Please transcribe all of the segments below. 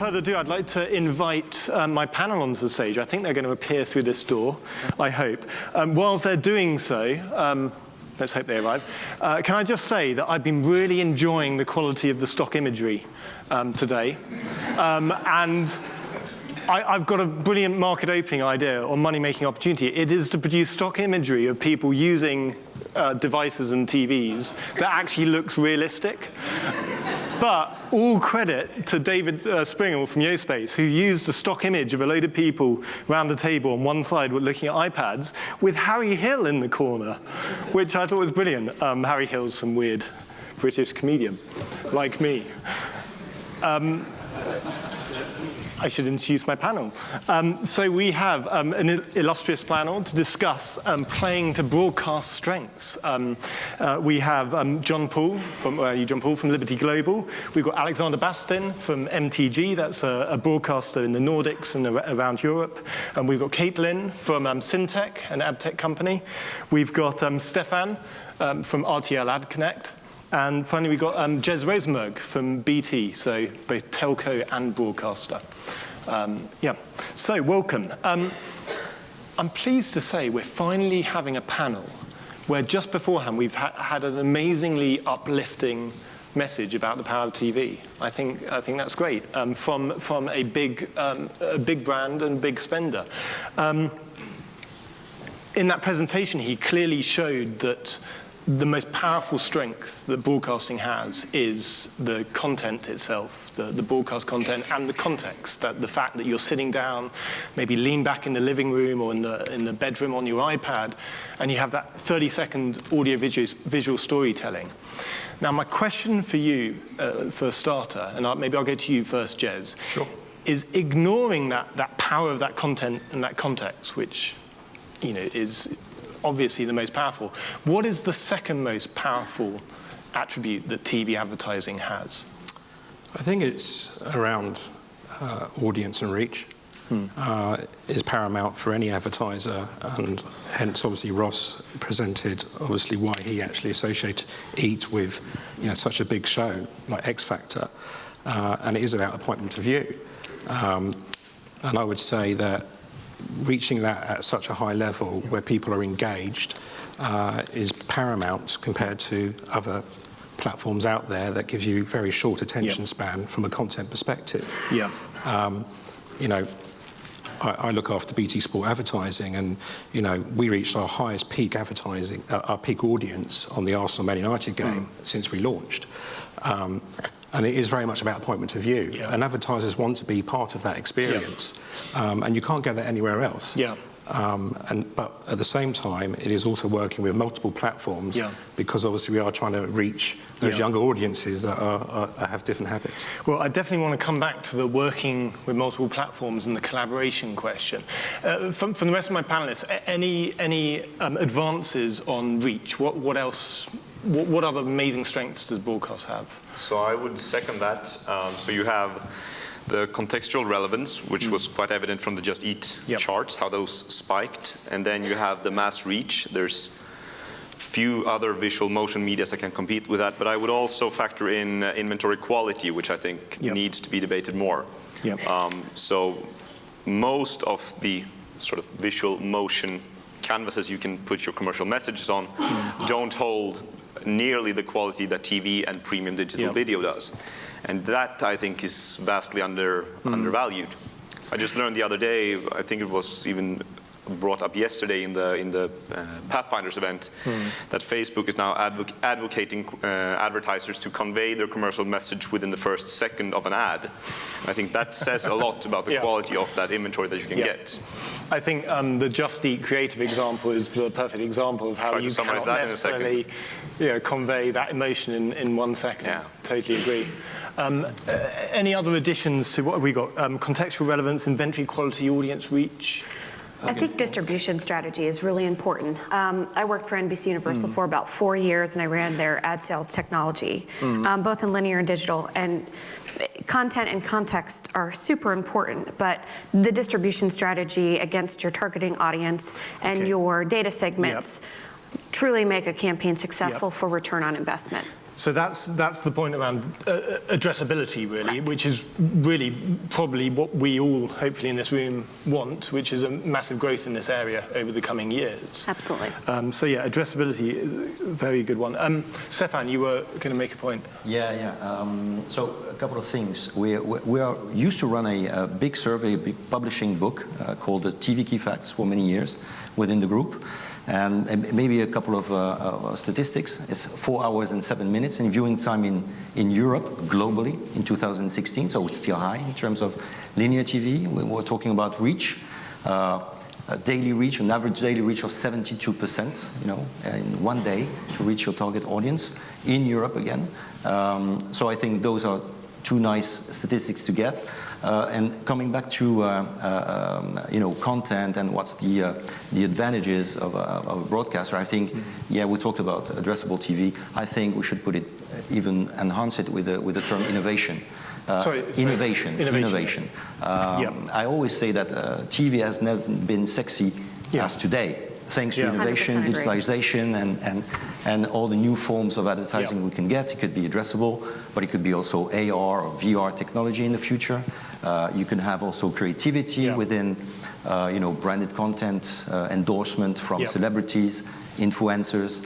further ado, I'd like to invite my panel onto the stage. I think they're going to appear through this door, I hope. Whilst they're doing so, let's hope they arrive, can I just say that I've been really enjoying the quality of the stock imagery today. And I've got a brilliant market opening idea or money-making opportunity. It is to produce stock imagery of people using devices and TVs that actually looks realistic. But all credit to David Springer from YoSpace, who used a stock image of a load of people around the table on one side were looking at iPads with Harry Hill in the corner, which I thought was brilliant. Harry Hill's some weird British comedian, like me. I should introduce my panel. So we have an illustrious panel to discuss playing to broadcast strengths. We have John Paul from Liberty Global. We've got Alexander Bastin from MTG. That's a broadcaster in the Nordics and around Europe. And we've got Caitlin from Sintec, an ad tech company. We've got Stephane from RTL AdConnect. And finally, we've got Jez Rosenberg from BT, so both telco and broadcaster. So welcome. I'm pleased to say we're finally having a panel where just beforehand we've had an amazingly uplifting message about the power of TV. I think that's great from a big brand and big spender. In that presentation, he clearly showed that the most powerful strength that broadcasting has is the content itself, the broadcast content and the context, that the fact that you're sitting down, maybe lean back in the living room or in the bedroom on your iPad, and you have that 30-second audio-visual storytelling. Now, my question for you, for a starter, and maybe I'll go to you first, Jez, sure, is ignoring that power of that content and that context, which is obviously the most powerful. What is the second most powerful attribute that TV advertising has? I think it's around audience and reach. Is paramount for any advertiser, and hence obviously Ross presented obviously why he actually associated EAT with such a big show like X Factor, and it is about appointment to view. And I would say that reaching that at such a high level where people are engaged is paramount compared to other platforms out there that gives you very short attention span from a content perspective. Yeah. I look after BT Sport advertising, and we reached our highest peak advertising, our peak audience on the Arsenal Man United game since we launched. And it is very much about appointment to view. Yeah. And advertisers want to be part of that experience. Yeah. And you can't get that anywhere else. Yeah. But at the same time, it is also working with multiple platforms because obviously we are trying to reach those younger audiences that have different habits. Well, I definitely want to come back to the working with multiple platforms and the collaboration question. From the rest of my panelists, any advances on reach? What else? What other amazing strengths does broadcast have? So I would second that. So you have the contextual relevance, which was quite evident from the Just Eat charts, how those spiked. And then you have the mass reach. There's few other visual motion medias that can compete with that. But I would also factor in inventory quality, which I think needs to be debated more. So most of the sort of visual motion canvases you can put your commercial messages on don't hold nearly the quality that TV and premium digital video does. And that, I think, is vastly undervalued. I just learned the other day, I think it was even brought up yesterday in the Pathfinders event, that Facebook is now advocating advertisers to convey their commercial message within the first second of an ad. And I think that says a lot about the quality of that inventory that you can get. I think the Just Eat creative example is the perfect example of how you cannot necessarily convey that emotion in 1 second. Yeah. Totally agree. Any other additions to what have we got? Contextual relevance, inventory quality, audience reach? I think distribution strategy is really important. I worked for NBC Universal for about 4 years, and I ran their ad sales technology, both in linear and digital. And content and context are super important, but the distribution strategy against your targeting audience and your data segments truly make a campaign successful for return on investment. So that's the point around addressability, really, Correct. which is really probably what we all, hopefully in this room, want, which is a massive growth in this area over the coming years. Absolutely. So yeah, addressability is a very good one. Stephane, you were going to make a point. Yeah. So a couple of things. We are used to run a big survey, a big publishing book called the TV Key Facts for many years within the group. And maybe a couple of statistics. It's 4 hours and 7 minutes in viewing time in Europe, globally, in 2016. So it's still high in terms of linear TV. We were talking about reach. A daily reach, an average daily reach of 72%, in one day to reach your target audience in Europe again. So I think those are two nice statistics to get. And coming back to content and what's the advantages of a broadcaster, I think, we talked about addressable TV. I think we should put it, even enhance it with the term innovation. Innovation. I always say that TV has never been sexy as today. Thanks to innovation, digitalization, and all the new forms of advertising we can get. It could be addressable, but it could be also AR or VR technology in the future. You can have also creativity within, branded content, endorsement from celebrities, influencers,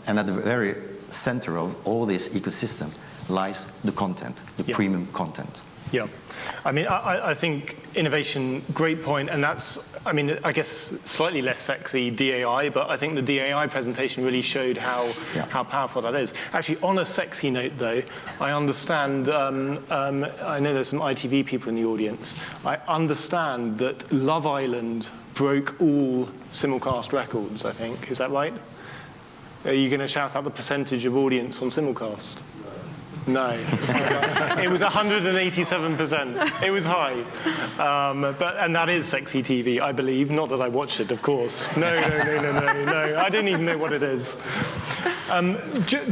and at the very center of all this ecosystem lies the content, the premium content. Yeah. I mean, I think innovation, great point, and that's, I guess slightly less sexy DAI, but I think the DAI presentation really showed how powerful that is. Actually, on a sexy note though, I understand, I know there's some ITV people in the audience, I understand that Love Island broke all simulcast records, I think. Is that right? Are you going to shout out the percentage of audience on simulcast? No. It was 187%. It was high. And that is sexy TV, I believe. Not that I watched it, of course. No. I don't even know what it is.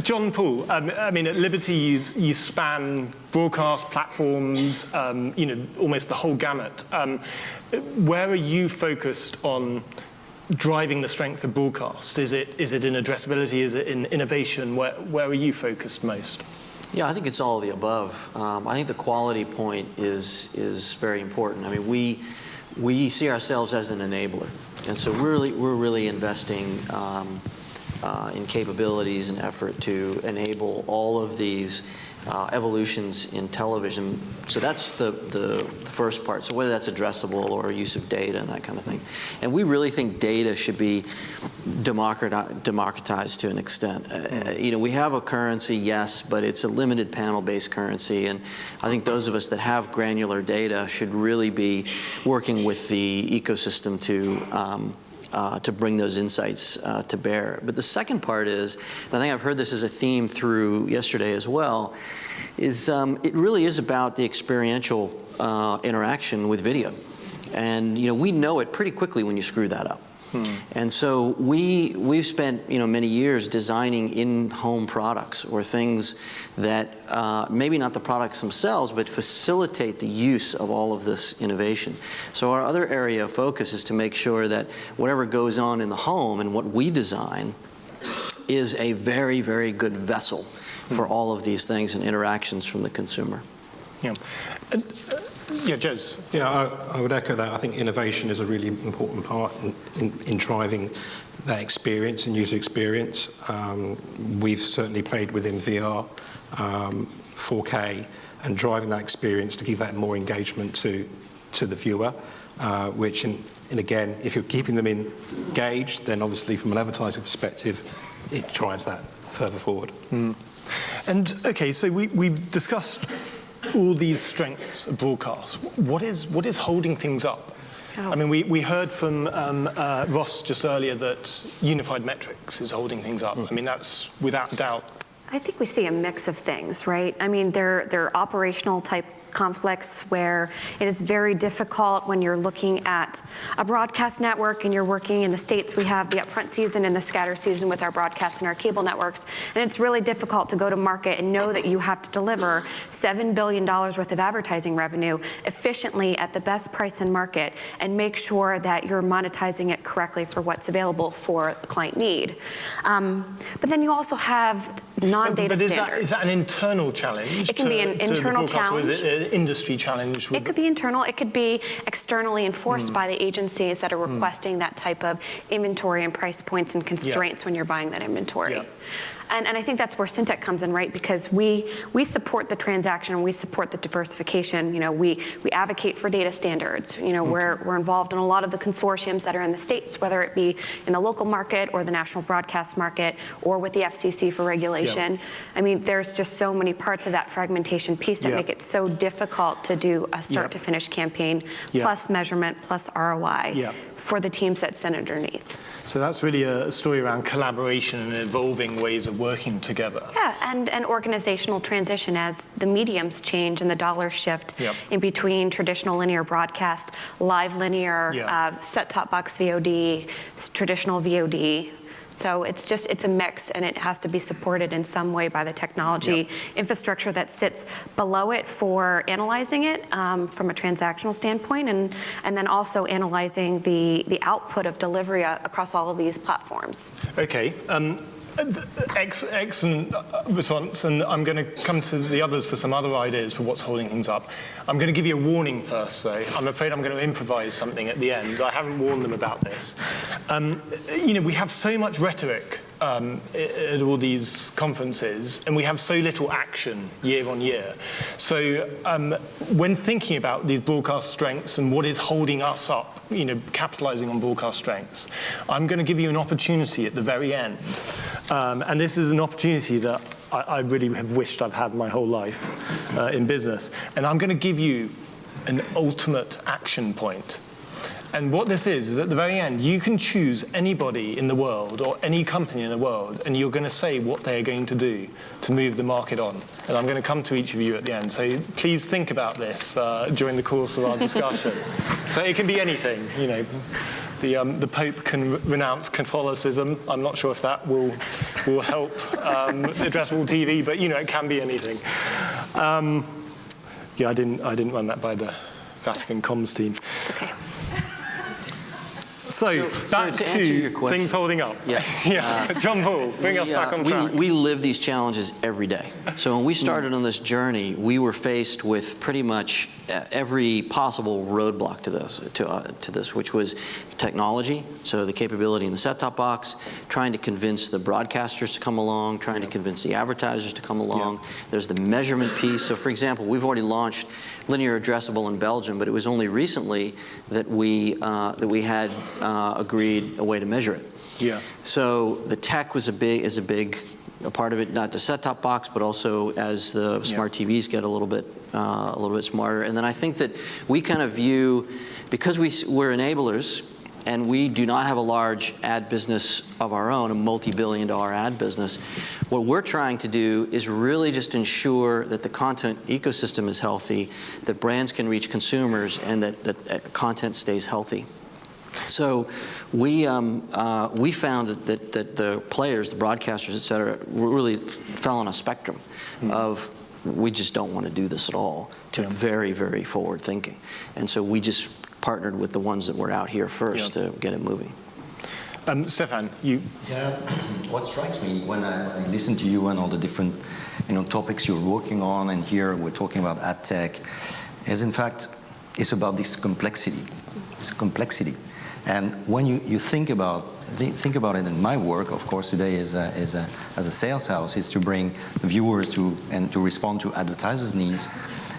John Paul, at Liberty, you span broadcast platforms, almost the whole gamut. Where are you focused on driving the strength of broadcast? Is it in addressability? Is it in innovation? Where are you focused most? Yeah, I think it's all of the above. I think the quality point is very important. We see ourselves as an enabler, and so we're really investing in capabilities and effort to enable all of these evolutions in television. So that's the first part. So whether that's addressable or use of data and that kind of thing. And we really think data should be democratized to an extent. We have a currency, yes, but it's a limited panel-based currency. And I think those of us that have granular data should really be working with the ecosystem to bring those insights to bear. But the second part is, and I think I've heard this as a theme through yesterday as well, is it really is about the experiential interaction with video. And we know it pretty quickly when you screw that up. And so we've spent many years designing in-home products or things that maybe not the products themselves, but facilitate the use of all of this innovation. So our other area of focus is to make sure that whatever goes on in the home and what we design is a very, very good vessel for all of these things and interactions from the consumer. Yeah. Jez. Yeah, I would echo that. I think innovation is a really important part in driving that experience and user experience. We've certainly played within VR, 4K, and driving that experience to give that more engagement to the viewer, which, and again, if you're keeping them engaged, then obviously from an advertising perspective, it drives that further forward. And okay, so we've discussed all these strengths of broadcast. What is holding things up? We heard from Ross just earlier that unified metrics is holding things up. That's without doubt. I think we see a mix of things, right? There are operational type conflicts where it is very difficult when you're looking at a broadcast network and you're working in the States. We have the upfront season and the scatter season with our broadcast and our cable networks. And it's really difficult to go to market and know that you have to deliver $7 billion worth of advertising revenue efficiently at the best price in market and make sure that you're monetizing it correctly for what's available for the client need. But then you also have non-data But standards. is that an internal challenge? It can be an to the internal broadcaster, challenge. Or is it an industry challenge? It could be internal. It could be externally enforced by the agencies that are requesting that type of inventory and price points and constraints when you're buying that inventory. Yeah. And I think that's where Sintec comes in, right? Because we support the transaction and we support the diversification. You know, we advocate for data standards. You know, we're involved in a lot of the consortiums that are in the states, whether it be in the local market or the national broadcast market or with the FCC for regulation. Yeah. I mean, there's just so many parts of that fragmentation piece that make it so difficult to do a start to finish campaign plus measurement plus ROI for the teams that sit underneath. So that's really a story around collaboration and evolving ways of working together. Yeah, and organizational transition as the mediums change and the dollars shift in between traditional linear broadcast, live linear, set-top box VOD, traditional VOD. So it's a mix, and it has to be supported in some way by the technology infrastructure that sits below it for analyzing it from a transactional standpoint, and then also analyzing the output of delivery across all of these platforms. Okay. Excellent response, and I'm going to come to the others for some other ideas for what's holding things up. I'm going to give you a warning first, though. I'm afraid I'm going to improvise something at the end. I haven't warned them about this. You know, we have so much rhetoric at all these conferences, and we have so little action year on year. So when thinking about these broadcast strengths and what is holding us up, you know, capitalizing on broadcast strengths, I'm going to give you an opportunity at the very end. And this is an opportunity that I really have wished I've had my whole life in business. And I'm going to give you an ultimate action point. And what this is at the very end, you can choose anybody in the world or any company in the world, and you're going to say what they're going to do to move the market on. And I'm going to come to each of you at the end. So please think about this during the course of our discussion. So it can be anything, you know. The Pope can renounce Catholicism. I'm not sure if that will help addressable TV, but you know, it can be anything. Yeah, I didn't run that by the Vatican comms team. It's okay. So back to answer your question, things holding up. Yeah. John Paul, bring us back on track. We live these challenges every day. So when we started on this journey, we were faced with pretty much every possible roadblock to this, which was technology, so the capability in the set-top box, trying to convince the broadcasters to come along, trying to convince the advertisers to come along. There's the measurement piece. So for example, we've already launched linear addressable in Belgium, but it was only recently that we had agreed a way to measure it. Yeah. So the tech was is a big part of it, not the set-top box, but also as the smart TVs get a little bit smarter. And then I think that we kind of view, because we're enablers, and we do not have a large ad business of our own, a multi-billion-dollar ad business. What we're trying to do is really just ensure that the content ecosystem is healthy, that brands can reach consumers, and that content stays healthy. So we found that the players, the broadcasters, et cetera, really fell on a spectrum of we just don't want to do this at all to very, very forward thinking. And so we just partnered with the ones that were out here first to get it moving. Stephane, you... Yeah, what strikes me when I listen to you and all the different topics you're working on, and here we're talking about ad tech, is in fact, it's about this complexity. It's complexity. And when you think about it in my work, of course, today as a sales house, is to bring viewers to respond to advertisers' needs.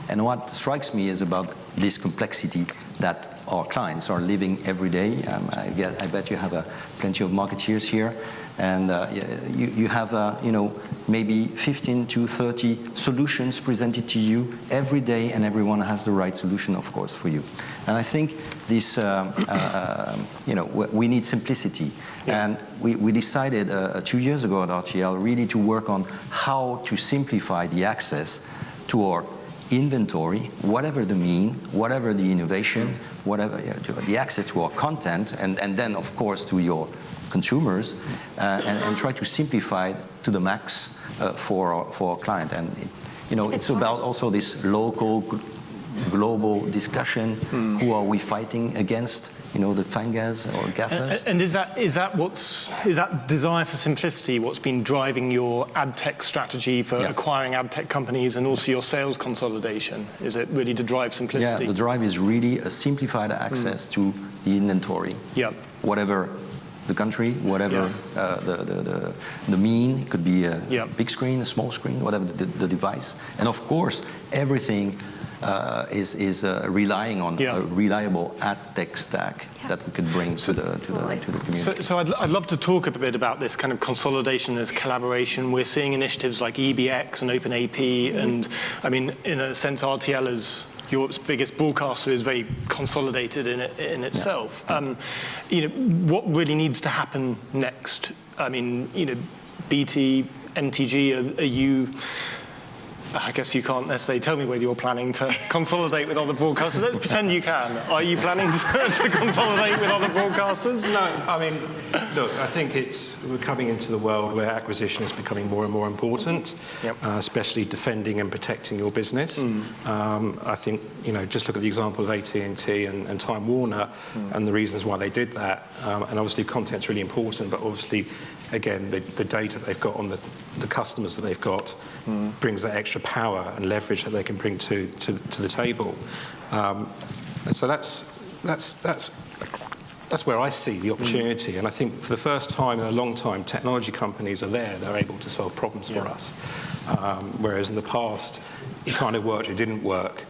And what strikes me is about this complexity that our clients are living every day. I bet you have plenty of marketeers here, and you have maybe 15 to 30 solutions presented to you every day, and everyone has the right solution, of course, for you. And I think this, we need simplicity. And we decided 2 years ago at RTL really to work on how to simplify the access to our inventory, whatever the mean, whatever the innovation, whatever the access to our content, and then of course to your consumers, and try to simplify to the max for our client. And it's about also this local global discussion. Who are we fighting against? The fangas or GAFAs. And is that desire for simplicity what's been driving your ad tech strategy for acquiring ad tech companies and also your sales consolidation? Is it really to drive simplicity? Yeah, the drive is really a simplified access to the inventory. Yeah. Whatever the country, whatever the mean, it could be a big screen, a small screen, whatever the device. And of course, everything is relying on a reliable ad tech stack that we could bring to the community. So I'd love to talk a bit about this kind of consolidation, this collaboration. We're seeing initiatives like EBX and OpenAP, and I mean, in a sense, RTL is Europe's biggest broadcaster is very consolidated in itself. What really needs to happen next? I mean, BT, MTG, are you? I guess you can't necessarily tell me whether you're planning to consolidate with other broadcasters. Let's pretend you can. Are you planning to consolidate with other broadcasters? No, I mean, look, I think we're coming into the world where acquisition is becoming more and more important, especially defending and protecting your business. I think, just look at the example of AT&T and Time Warner and the reasons why they did that. And obviously content's really important, but obviously, again, the data they've got on the customers that they've got brings that extra power and leverage that they can bring to the table. So that's where I see the opportunity. And I think for the first time in a long time, technology companies are there. They're able to solve problems for us. Whereas in the past, it kind of worked, it didn't work.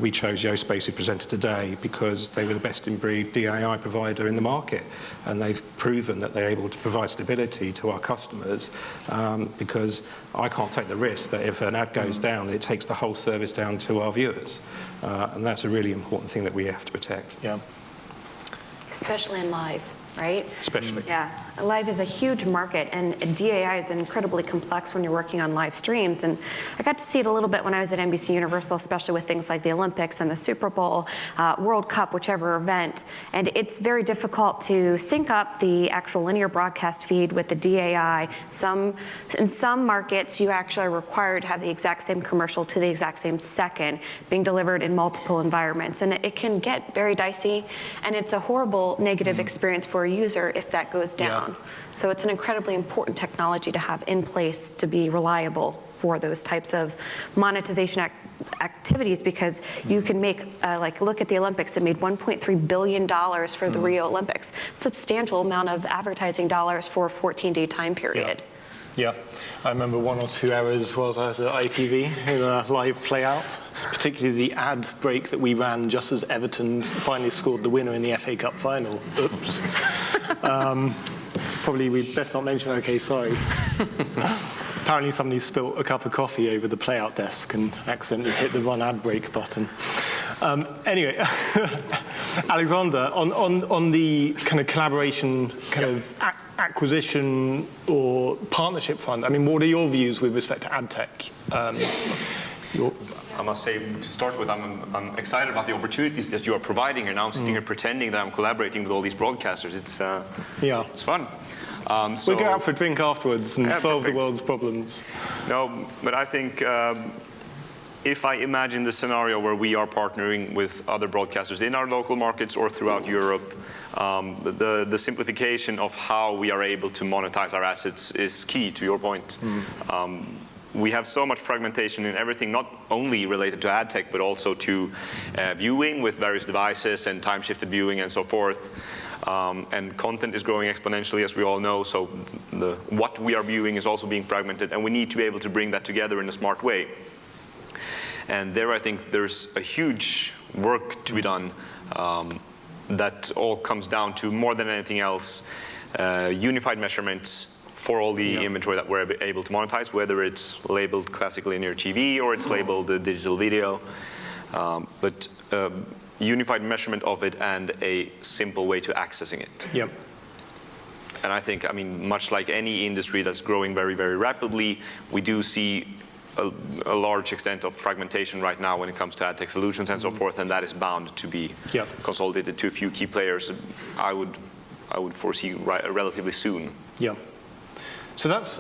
We chose Yospace, who presented today, because they were the best-in-breed DAI provider in the market, and they've proven that they're able to provide stability to our customers. Because I can't take the risk that if an ad goes down, it takes the whole service down to our viewers, and that's a really important thing that we have to protect. Yeah. Especially in live, right? Especially. Yeah, live is a huge market, and DAI is incredibly complex when you're working on live streams. And I got to see it a little bit when I was at NBC Universal, especially with things like the Olympics and the Super Bowl, World Cup, whichever event. And it's very difficult to sync up the actual linear broadcast feed with the DAI. In some markets, you actually are required to have the exact same commercial to the exact same second being delivered in multiple environments. And it can get very dicey, and it's a horrible negative experience for a user if that goes down. So it's an incredibly important technology to have in place to be reliable for those types of monetization activities, because you can make, look at the Olympics, it made $1.3 billion for the Rio Olympics. Substantial amount of advertising dollars for a 14-day time period. Yeah, I remember 1 or 2 hours while I was at ITV in a live play-out, particularly the ad break that we ran just as Everton finally scored the winner in the FA Cup final. Oops. Probably we'd best not mention, okay, sorry. Apparently somebody spilt a cup of coffee over the play-out desk and accidentally hit the run ad break button. Anyway, Alexander, on the kind of collaboration, acquisition or partnership front, I mean, what are your views with respect to ad tech? I must say, to start with, I'm excited about the opportunities that you are providing, and now I'm sitting here pretending that I'm collaborating with all these broadcasters. It's fun. We'll go out for a drink afterwards and solve the world's problems. No, but I think if I imagine the scenario where we are partnering with other broadcasters in our local markets or throughout Europe, the simplification of how we are able to monetize our assets is key, to your point. We have so much fragmentation in everything, not only related to ad tech, but also to viewing with various devices and time-shifted viewing and so forth. And content is growing exponentially, as we all know, so what we are viewing is also being fragmented, and we need to be able to bring that together in a smart way. And there I think there's a huge work to be done that all comes down to, more than anything else, unified measurements for all the inventory that we're able to monetize, whether it's labeled classic linear TV or it's labeled digital video. But unified measurement of it and a simple way to accessing it. Yep. And I think, much like any industry that's growing very, very rapidly, we do see a large extent of fragmentation right now when it comes to ad tech solutions and so forth, and that is bound to be consolidated to a few key players. I would foresee relatively soon. Yeah. So that's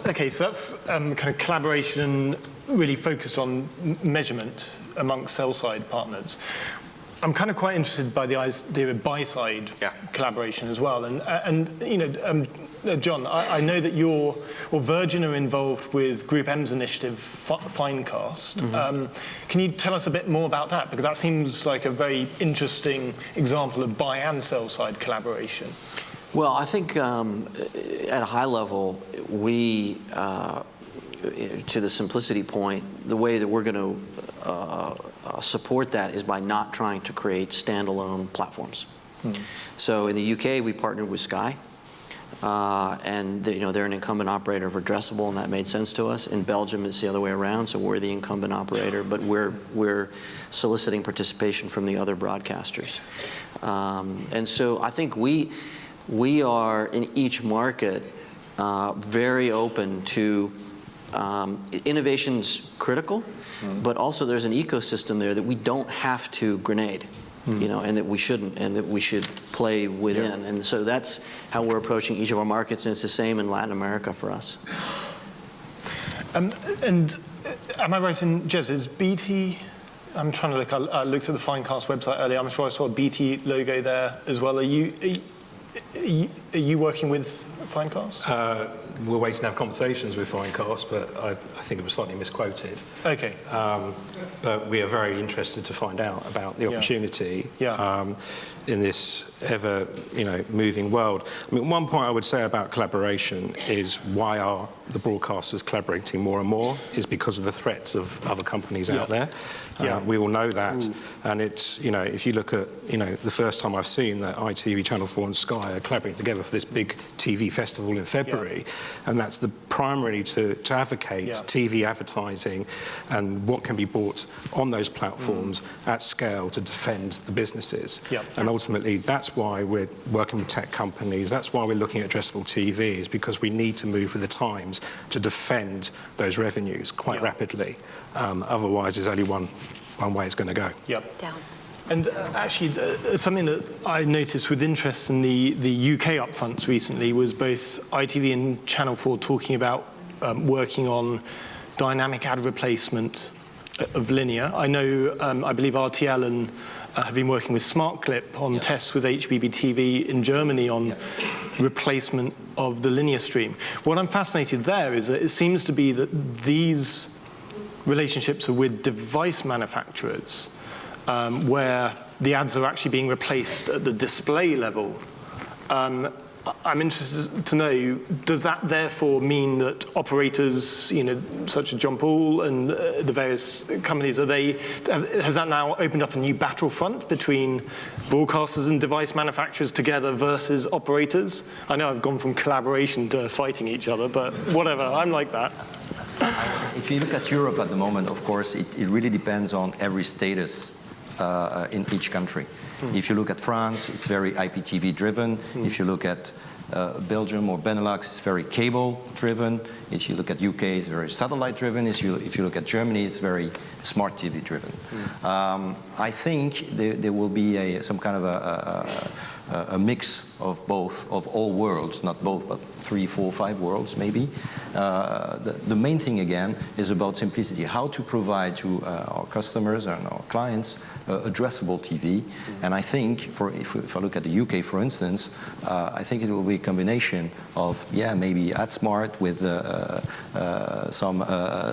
kind of collaboration really focused on measurement amongst sell-side partners. I'm kind of quite interested by the idea of buy-side collaboration as well. And you know, John, I know that Virgin are involved with Group M's initiative, Finecast. Can you tell us a bit more about that? Because that seems like a very interesting example of buy and sell-side collaboration. Well, I think at a high level, we, to the simplicity point, the way that we're going to support that is by not trying to create standalone platforms. So in the UK, we partnered with Sky, and they're an incumbent operator of addressable, and that made sense to us. In Belgium, it's the other way around, so we're the incumbent operator, but we're soliciting participation from the other broadcasters. And so I think we are in each market very open to innovation's critical, but also there's an ecosystem there that we don't have to grenade, and that we shouldn't, and that we should play within. And so that's how we're approaching each of our markets, and it's the same in Latin America for us. And am I right in, Jez, is BT, I'm trying to look, I looked at the Finecast website earlier, I'm sure I saw a BT logo there as well. Are you working with Finecast? We're waiting to have conversations with Finecast, but I think it was slightly misquoted. Okay. But we are very interested to find out about the opportunity in this ever, moving world. I mean, one point I would say about collaboration is why are the broadcasters collaborating more and more is because of the threats of other companies out there. We all know that. And it's, if you look at, the first time I've seen that ITV, Channel 4 and Sky are collaborating together for this big TV festival in February, and that's primarily to advocate TV advertising and what can be bought on those platforms at scale to defend the businesses. And ultimately, that's why we're working with tech companies, that's why we're looking at addressable TV, is because we need to move with the times to defend those revenues quite rapidly. Otherwise, there's only one way it's going to go. Down. And actually, something that I noticed with interest in the UK upfronts recently was both ITV and Channel 4 talking about working on dynamic ad replacement of linear. I know, I believe RTL and have been working with SmartClip on tests with HbbTV in Germany on replacement of the linear stream. What I'm fascinated there is that it seems to be that these relationships are with device manufacturers, where the ads are actually being replaced at the display level. I'm interested to know, does that therefore mean that operators, such as John Paul and the various companies, has that now opened up a new battlefront between broadcasters and device manufacturers together versus operators? I know I've gone from collaboration to fighting each other, but whatever, I'm like that. If you look at Europe at the moment, of course, it really depends on every status in each country. If you look at France, it's very IPTV driven. If you look at Belgium or Benelux, it's very cable driven. If you look at UK, it's very satellite driven. If you look at Germany, it's very smart TV driven. I think there will be some kind of a mix of both, of all worlds, not both, but 3, 4, 5 worlds maybe. The main thing again is about simplicity, how to provide to our customers and our clients addressable TV. And I think, if I look at the UK for instance, I think it will be a combination of, maybe AdSmart with some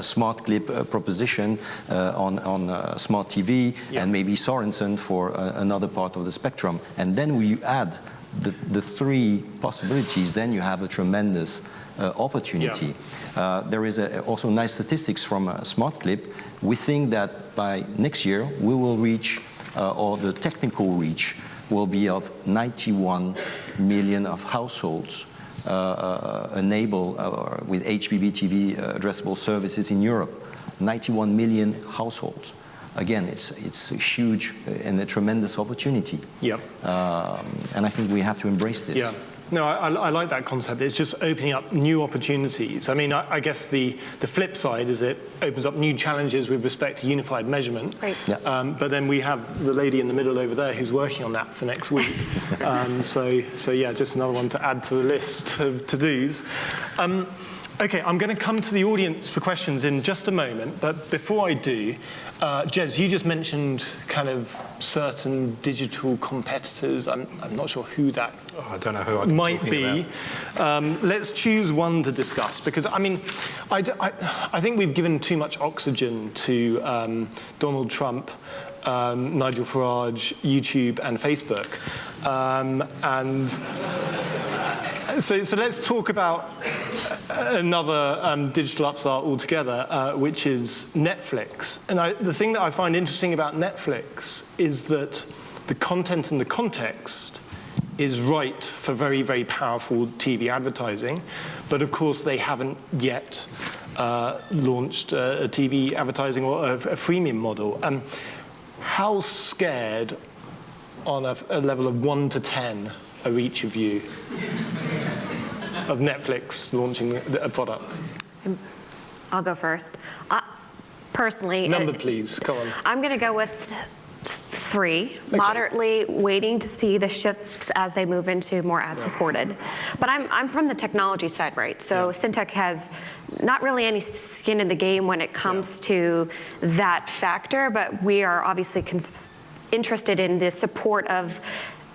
smart clip proposition on smart TV, and maybe Sorensen for another part of the spectrum. And then when you add the 3 possibilities, then you have a tremendous opportunity. There is also nice statistics from Smart Clip. We think that by next year we will reach, or the technical reach will be of 91 million of households enabled with HbbTV addressable services in Europe. 91 million households. Again, it's a huge and a tremendous opportunity. And I think we have to embrace this. No, I like that concept. It's just opening up new opportunities. I mean, I guess the flip side is it opens up new challenges with respect to unified measurement. Right. But then we have the lady in the middle over there who's working on that for next week. So yeah, just another one to add to the list of to-dos. Okay, I'm going to come to the audience for questions in just a moment, but before I do, Jez, you just mentioned kind of certain digital competitors. I'm not sure who that I don't know who I might be. Let's choose one to discuss, because I mean, I think we've given too much oxygen to Donald Trump, Nigel Farage, YouTube, and Facebook, So let's talk about another digital upstart altogether, which is Netflix. And the thing that I find interesting about Netflix is that the content and the context is right for very, very powerful TV advertising. But of course, they haven't yet launched a TV advertising or a freemium model. How scared, on a level of 1 to 10, are each of you of Netflix launching a product? I'll go first. Personally, Number, please. Come on. I'm going to go with 3, moderately waiting to see the shifts as they move into more ad-supported. But I'm from the technology side, right? So Sintec has not really any skin in the game when it comes to that factor, but we are obviously interested in the support of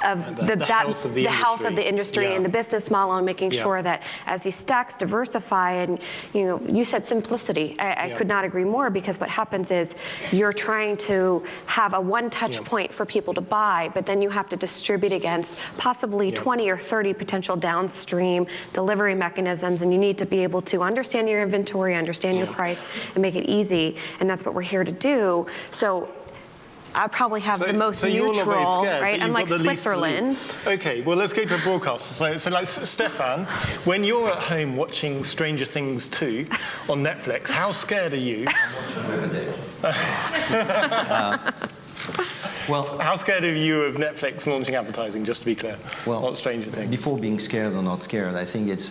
the health of the industry and the business model, and making sure that as these stacks diversify, and you said simplicity. I could not agree more, because what happens is you're trying to have a one-touch point for people to buy, but then you have to distribute against possibly 20 or 30 potential downstream delivery mechanisms, and you need to be able to understand your inventory, understand your price, and make it easy, and that's what we're here to do. So I probably have the most neutral, you're not very scared, right? I'm like Switzerland. Okay, well, let's go to a broadcast. So like, Stephane, when you're at home watching Stranger Things 2 on Netflix, how scared are you? Well, how scared are you of Netflix launching advertising, just to be clear, not Stranger Things? Before being scared or not scared, I think it's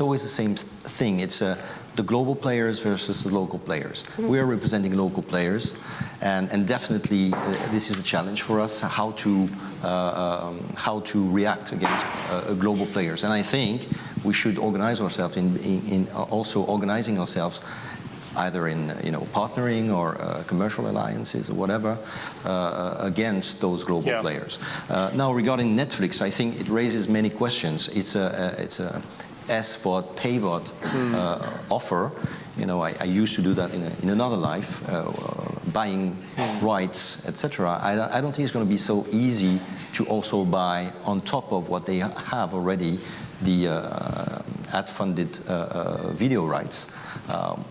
always the same thing. It's the global players versus the local players. We are representing local players, and definitely this is a challenge for us, how to react against global players. And I think we should organize ourselves in also organizing ourselves either in partnering or commercial alliances or whatever against those global players. Now, regarding Netflix, I think it raises many questions. It's a SVOD, PayVOD offer. I used to do that in another life, buying rights, etc. I don't think it's going to be so easy to also buy on top of what they have already, the ad-funded video rights.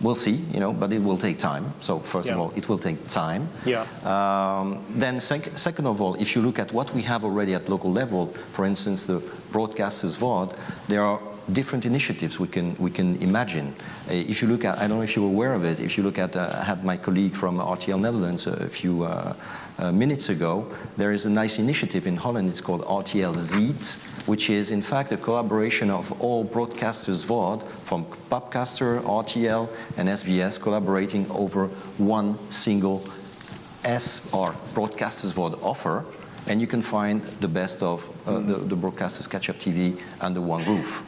We'll see, but it will take time. So first of all, it will take time. Then second of all, if you look at what we have already at local level, for instance, the broadcasters VOD, there are different initiatives we can imagine. If you look at, I don't know if you're aware of it, if you look at, I had my colleague from RTL Netherlands a few minutes ago, there is a nice initiative in Holland, it's called RTL Ziet, which is in fact a collaboration of all broadcasters VOD, from Pubcaster, RTL, and SBS, collaborating over one single broadcasters VOD offer. And you can find the best of the broadcasters catch-up TV under one roof.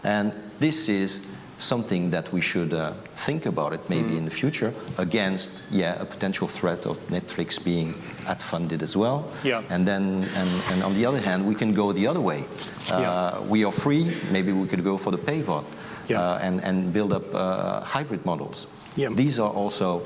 And this is something that we should think about it maybe in the future against a potential threat of Netflix being ad-funded as well. And then and on the other hand, we can go the other way. We are free. Maybe we could go for the PayVOD and build up hybrid models. These are also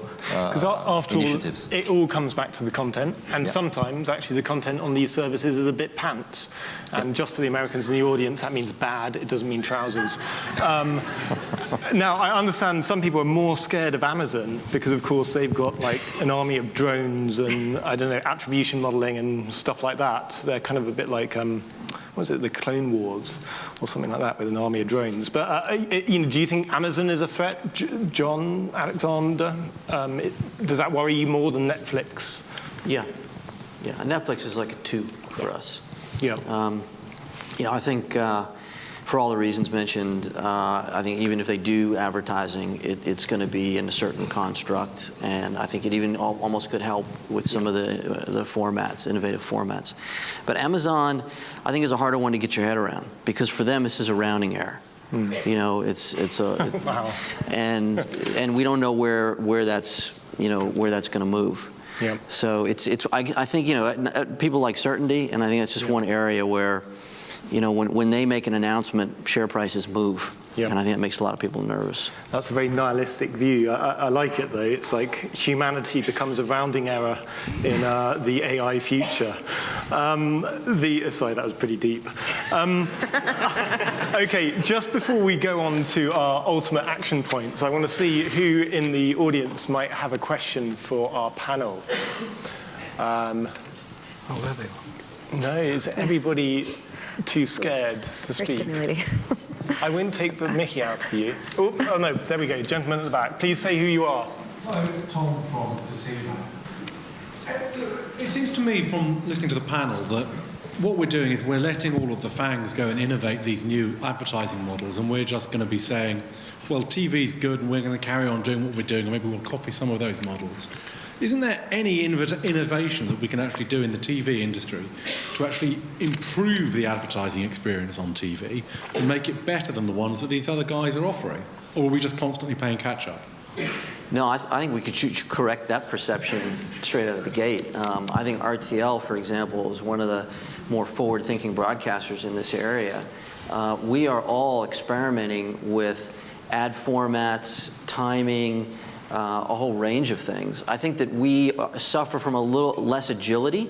initiatives. All, it all comes back to the content, and sometimes actually the content on these services is a bit pants. And just for the Americans in the audience, that means bad. It doesn't mean trousers. Now, I understand some people are more scared of Amazon because, of course, they've got like an army of drones and, I don't know, attribution modeling and stuff like that. They're kind of a bit like, what was it, the Clone Wars or something like that, with an army of drones. But do you think Amazon is a threat, John, Alexander? Does that worry you more than Netflix? Yeah. Netflix is like a 2 for us. I think for all the reasons mentioned, I think even if they do advertising, it's going to be in a certain construct, and I think it even almost could help with some of the formats, innovative formats. But Amazon, I think, is a harder one to get your head around, because for them this is a rounding error. You know, it's a Wow. and we don't know where that's going to move. Yeah. So I think, you know, people like certainty, and I think that's just one area where, you know, when they make an announcement, share prices move. Yeah. And I think that makes a lot of people nervous. That's a very nihilistic view. I like it, though. It's like humanity becomes a rounding error in the AI future. Sorry, that was pretty deep. Okay, just before we go on to our ultimate action points, I want to see who in the audience might have a question for our panel. Oh, there they are. No, is everybody too scared to Very speak? stimulating. I won't take the mickey out of you. Oh no, there we go. Gentleman at the back. Please say who you are. Hello, Tom from Toshiba. It seems to me from listening to the panel that what we're doing is we're letting all of the FANGs go and innovate these new advertising models, and we're just going to be saying, well, TV's good and we're going to carry on doing what we're doing, and maybe we'll copy some of those models. Isn't there any innovation that we can actually do in the TV industry to actually improve the advertising experience on TV and make it better than the ones that these other guys are offering? Or are we just constantly playing catch-up? No, I think we could correct that perception straight out of the gate. I think RTL, for example, is one of the more forward-thinking broadcasters in this area. We are all experimenting with ad formats, timing, a whole range of things. I think that we suffer from a little less agility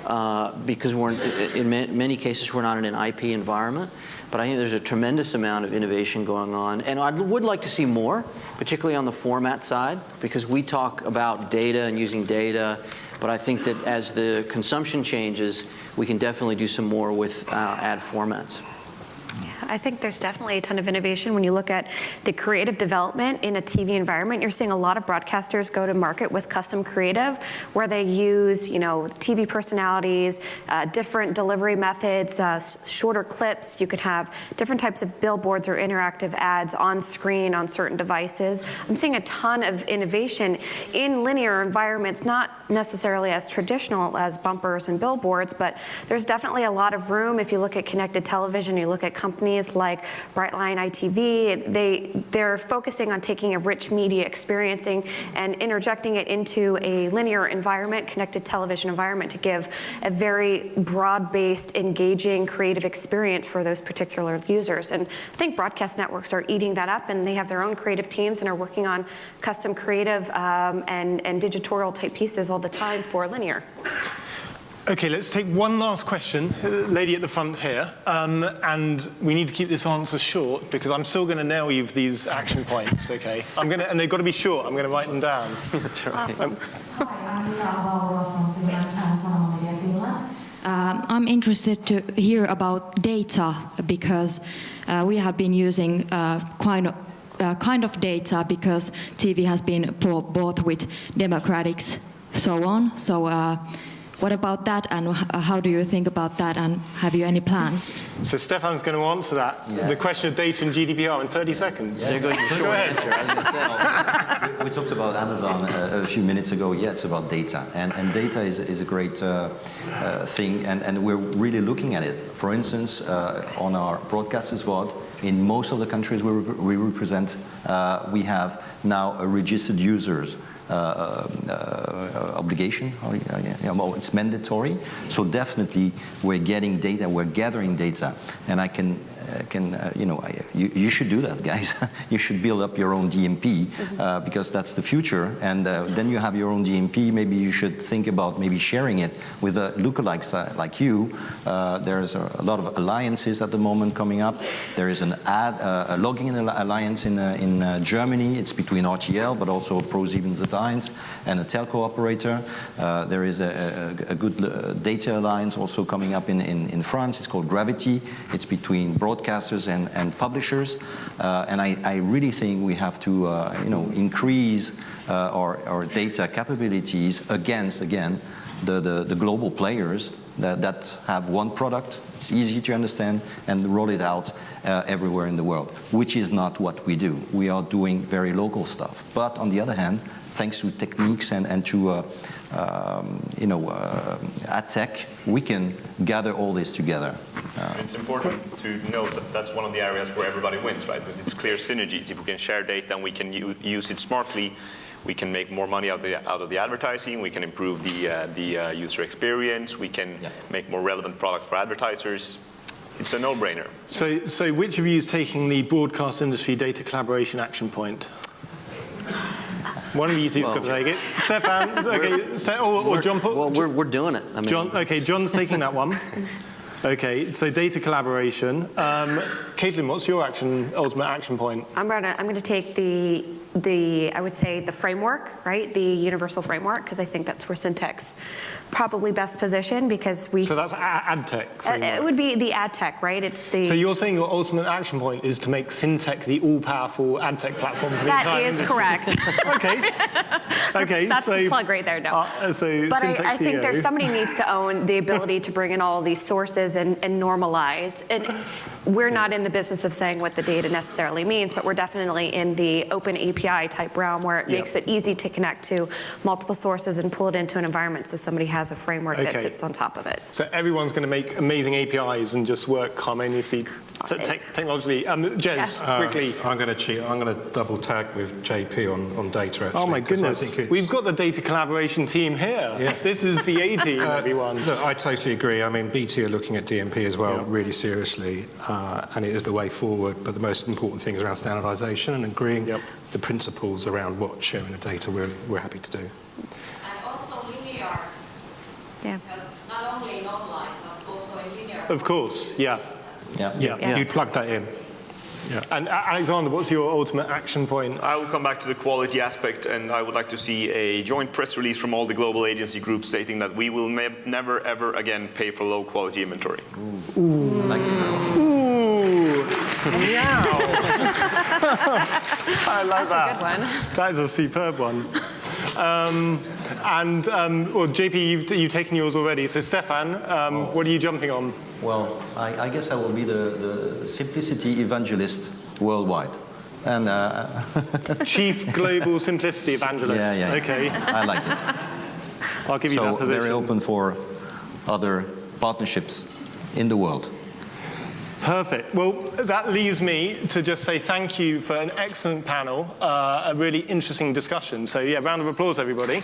because in many cases we're not in an IP environment. But I think there's a tremendous amount of innovation going on. And I would like to see more, particularly on the format side, because we talk about data and using data. But I think that as the consumption changes, we can definitely do some more with ad formats. I think there's definitely a ton of innovation when you look at the creative development in a TV environment. You're seeing a lot of broadcasters go to market with custom creative, where they use, you know, TV personalities, different delivery methods, shorter clips. You could have different types of billboards or interactive ads on screen on certain devices. I'm seeing a ton of innovation in linear environments, not necessarily as traditional as bumpers and billboards, but there's definitely a lot of room. If you look at connected television, you look at companies like Brightline ITV, they're focusing on taking a rich media experiencing and interjecting it into a linear environment, connected television environment, to give a very broad-based, engaging, creative experience for those particular users. And I think broadcast networks are eating that up, and they have their own creative teams and are working on custom creative and digitorial type pieces all the time for linear. Okay, let's take one last question. Lady at the front here. And we need to keep this answer short because I'm still going to nail you with these action points, okay? And they've got to be short. I'm going to write them down. That's right. Awesome. Hi, I'm Laura from Finland and Sanoma Media Finland. I'm interested to hear about data because we have been using kind of data because TV has been bought with democratics, so on. So what about that, and how do you think about that, and have you any plans? So Stephane's going to answer that. Yeah. The question of data and GDPR in 30 seconds. There goes your short answer. I was going to say. We talked about Amazon a few minutes ago. Yeah, it's about data. And data is a great thing, and we're really looking at it. For instance, on our broadcasters VOD, in most of the countries we represent, we have now a registered users obligation. It's mandatory. So definitely we're getting data, we're gathering data, and you should do that, guys. You should build up your own DMP because that's the future. And then you have your own DMP. Maybe you should think about maybe sharing it with lookalikes like you. There's a lot of alliances at the moment coming up. There is a logging alliance in Germany. It's between RTL, but also ProSiebenSat.1 and a telco operator. There is a good data alliance also coming up in France. It's called Gravity. It's between broadcasters and publishers, and I really think we have to increase our data capabilities against, again, the global players that have one product, it's easy to understand, and roll it out everywhere in the world, which is not what we do. We are doing very local stuff. But on the other hand, thanks to techniques and to AdTech, we can gather all this together. It's important to note that that's one of the areas where everybody wins, right? Because it's clear synergies. If we can share data and we can use it smartly, we can make more money out of the advertising. We can improve the user experience. We can make more relevant products for advertisers. It's a no-brainer. So which of you is taking the broadcast industry data collaboration action point? One of you two's got to take it. Stephane, okay, or John Paul? Well, we're doing it. I mean, John's taking that one. Okay, so data collaboration. Caitlin, what's your ultimate action point? I'm going to take I would say the framework, right? The universal framework, because I think that's where Sintec's probably best positioned, because we. So that's AdTech framework. It would be the AdTech, right? It's the. So you're saying your ultimate action point is to make Sintec the all-powerful AdTech platform for the entire industry? That is correct. Okay. That's the plug right there. No. But I think somebody needs to own the ability to bring in all these sources and normalize. And we're not in the business of saying what the data necessarily means, but we're definitely in the open API type realm where it makes it easy to connect to multiple sources and pull it into an environment so somebody has a framework that sits on top of it. So everyone's going to make amazing APIs and just work harmoniously technologically. Jez, quickly. I'm going to cheat. I'm going to double tag with JP on data, actually. Oh my goodness. We've got the data collaboration team here. Yeah. This is the A team, everyone. Look, I totally agree. I mean, BT are looking at DMP as well, really seriously, and it is the way forward. But the most important thing is around standardization and agreeing the principles around what sharing the data we're happy to do. And also linear. Yeah. Because not only in online, but also in linear. Of course, yeah. You'd plug that in. Yeah. And Alexander, what's your ultimate action point? I will come back to the quality aspect, and I would like to see a joint press release from all the global agency groups stating that we will never, ever again pay for low quality inventory. Ooh. Ooh. Meow. I like that. That's a good one. That is a superb one. Well, JP, you've taken yours already. So Stephane, what are you jumping on? Well, I guess I will be the simplicity evangelist worldwide. And Chief Global Simplicity Evangelist. Yeah. Okay. I like it. I'll give you that position. So very open for other partnerships in the world. Perfect. Well, that leaves me to just say thank you for an excellent panel, a really interesting discussion. So yeah, round of applause, everybody.